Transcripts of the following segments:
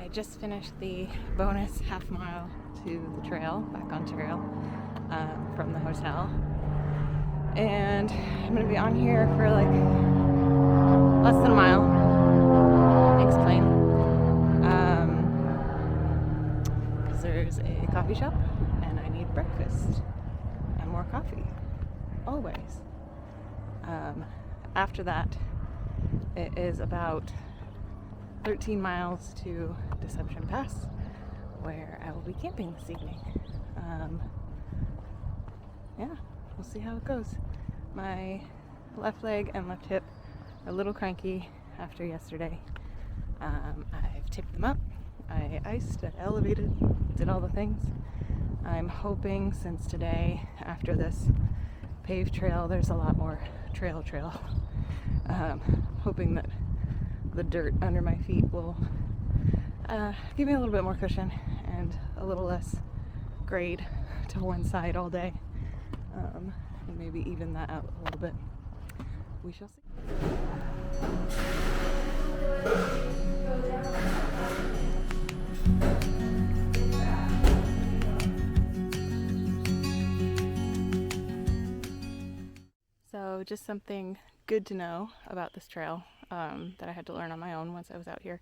I just finished the bonus half mile to the trail, back on trail, from the hotel. And I'm going to be on here for like less than a mile. Thanks, plane. Because there's a coffee shop and I need breakfast and more coffee. Always. After that, it is about 13 miles to Deception Pass, where I will be camping this evening. Yeah, we'll see how it goes. My left leg and left hip are a little cranky after yesterday. I've tipped them up, I iced, I elevated, did all the things. I'm hoping since today, after this paved trail, there's a lot more trail. Hoping that the dirt under my feet will give me a little bit more cushion and a little less grade to one side all day, and maybe even that out a little bit. We shall see. So just something good to know about this trail that I had to learn on my own once I was out here.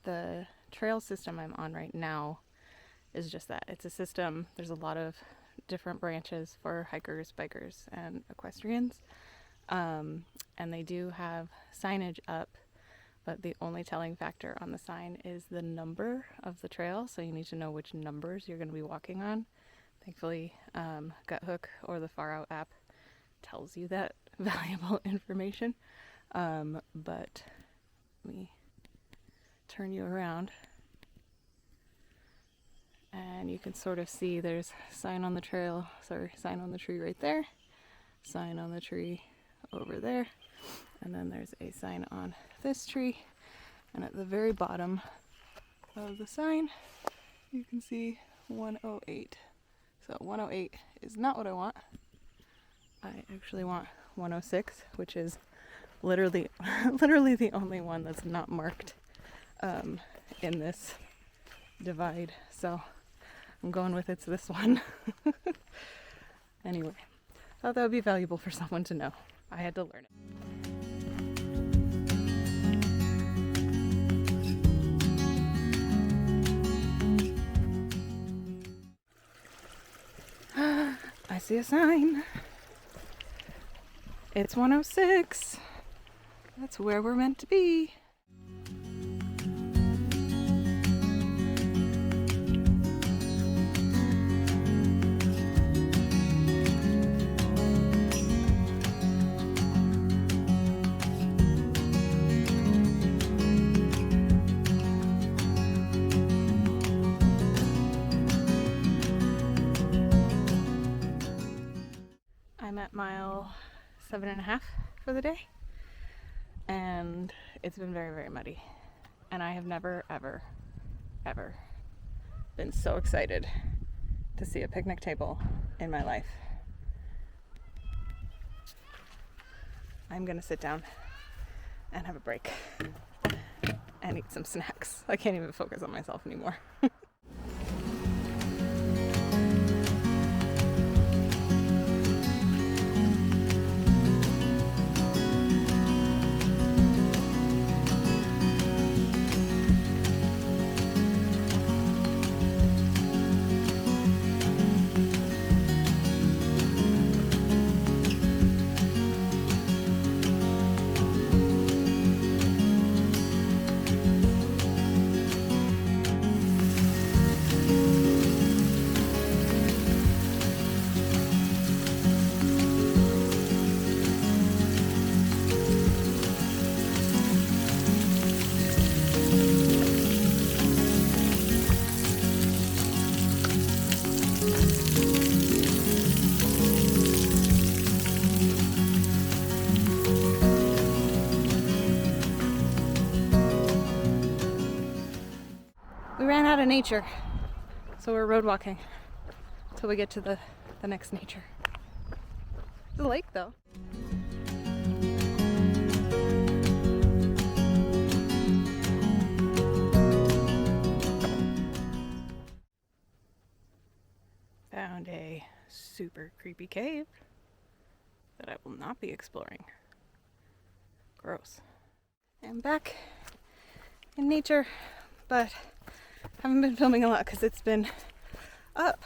The trail system I'm on right now is just that. It's a system. There's a lot of different branches for hikers, bikers, and equestrians. And they do have signage up, but the only telling factor on the sign is the number of the trail. So you need to know which numbers you're going to be walking on. Thankfully, Guthook or the FarOut app tells you that valuable information. But let me turn you around and you can sort of see there's sign on the trail, sign on the tree right there, sign on the tree over there, and then there's a sign on this tree, and at the very bottom of the sign you can see 108. So 108 is not what I want. I actually want 106, which is literally the only one that's not marked in this divide. So I'm going with it's this one. Anyway, thought that would be valuable for someone to know. I had to learn it. I see a sign. It's 106. That's where we're meant to be. I'm at mile 7.5 for the day, and it's been very, very muddy, and I have never, ever been so excited to see a picnic table in my life. I'm gonna sit down and have a break and eat some snacks. I can't even focus on myself anymore. We ran out of nature, so we're road walking until we get to the next nature. There's a lake though. super creepy cave that I will not be exploring. Gross. I'm back in nature, but haven't been filming a lot because it's been up.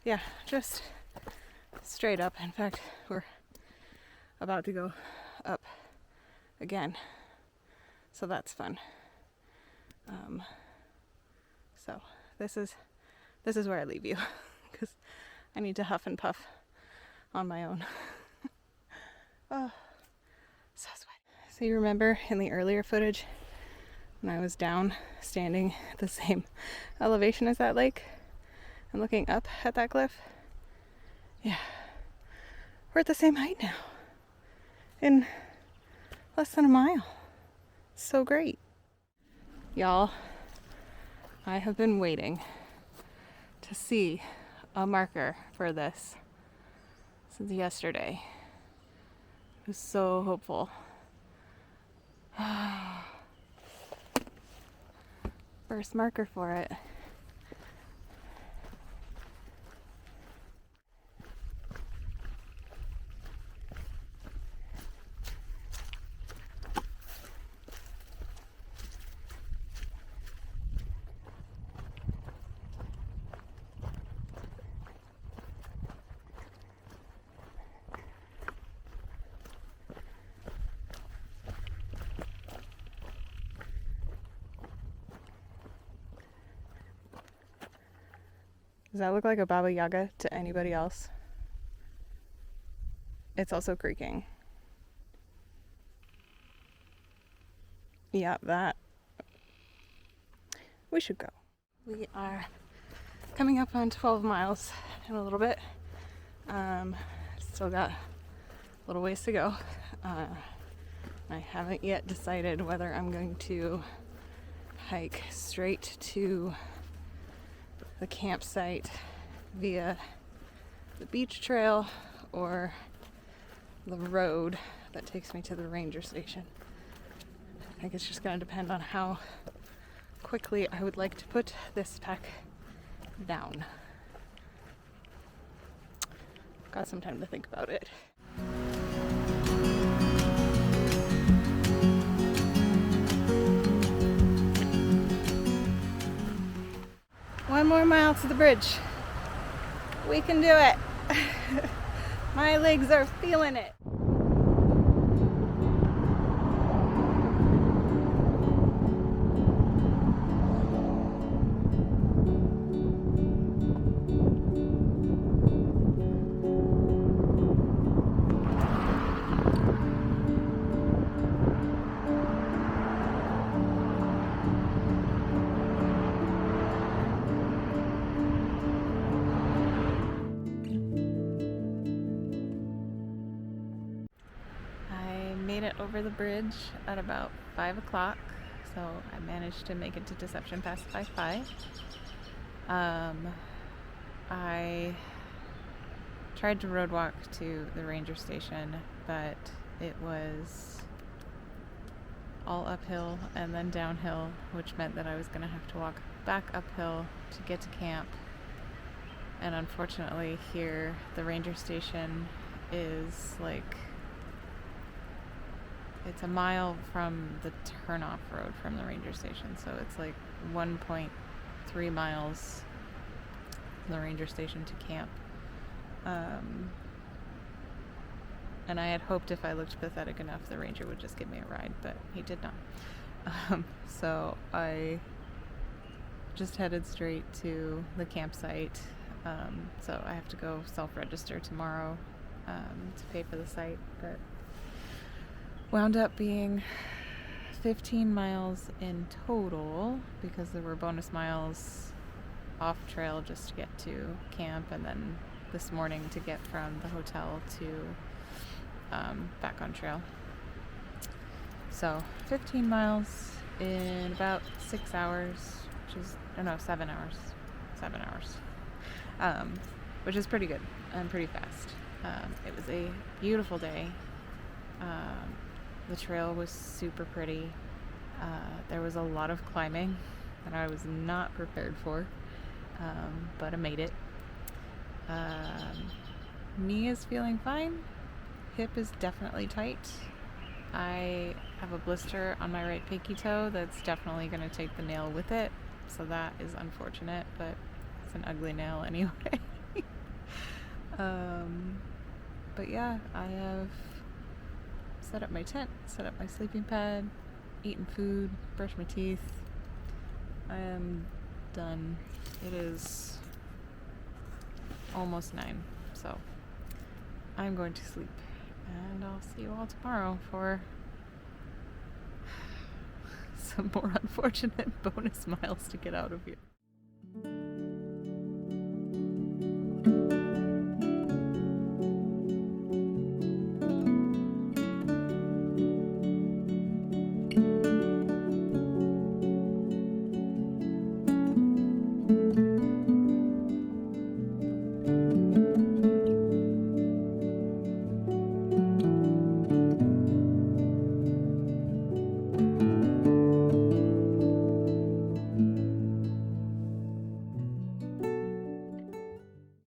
Yeah, just straight up. In fact, we're about to go up again, so that's fun. So this is where I leave you because I need to huff and puff on my own. Oh, so sweaty. So you remember in the earlier footage when I was down standing at the same elevation as that lake and looking up at that cliff? Yeah, we're at the same height now in less than a mile. So great. Y'all, I have been waiting to see a marker for this since yesterday. I was so hopeful. First marker for it. Does that look like a Baba Yaga to anybody else? It's also creaking. Yeah, that. We should go. We are coming up on 12 miles in a little bit. Still got a little ways to go. I haven't yet decided whether I'm going to hike straight to the campsite via the beach trail or the road that takes me to the ranger station. I think it's just going to depend on how quickly I would like to put this pack down. Got some time to think about it. One more mile to the bridge. We can do it. My legs are feeling it. Over the bridge at about 5 o'clock, so I managed to make it to Deception Pass by 5. I tried to road walk to the ranger station, but it was all uphill and then downhill, which meant that I was going to have to walk back uphill to get to camp. And unfortunately here the ranger station is like, it's a mile from the turnoff road from the ranger station, so it's like 1.3 miles from the ranger station to camp. And I had hoped if I looked pathetic enough, the ranger would just give me a ride, but he did not. So I just headed straight to the campsite. So I have to go self-register tomorrow to pay for the site, but wound up being 15 miles in total because there were bonus miles off trail just to get to camp, and then this morning to get from the hotel to back on trail. So 15 miles in about 6 hours, which is, 7 hours. 7 hours. Which is pretty good and pretty fast. It was a beautiful day. The trail was super pretty. There was a lot of climbing that I was not prepared for, but I made it. Knee is feeling fine. Hip is definitely tight. I have a blister on my right pinky toe that's definitely going to take the nail with it, so that is unfortunate, but it's an ugly nail anyway. But yeah, I have set up my tent, set up my sleeping pad, eaten food, brushed my teeth. I am done. It is almost 9, so I'm going to sleep, and I'll see you all tomorrow for some more unfortunate bonus miles to get out of here.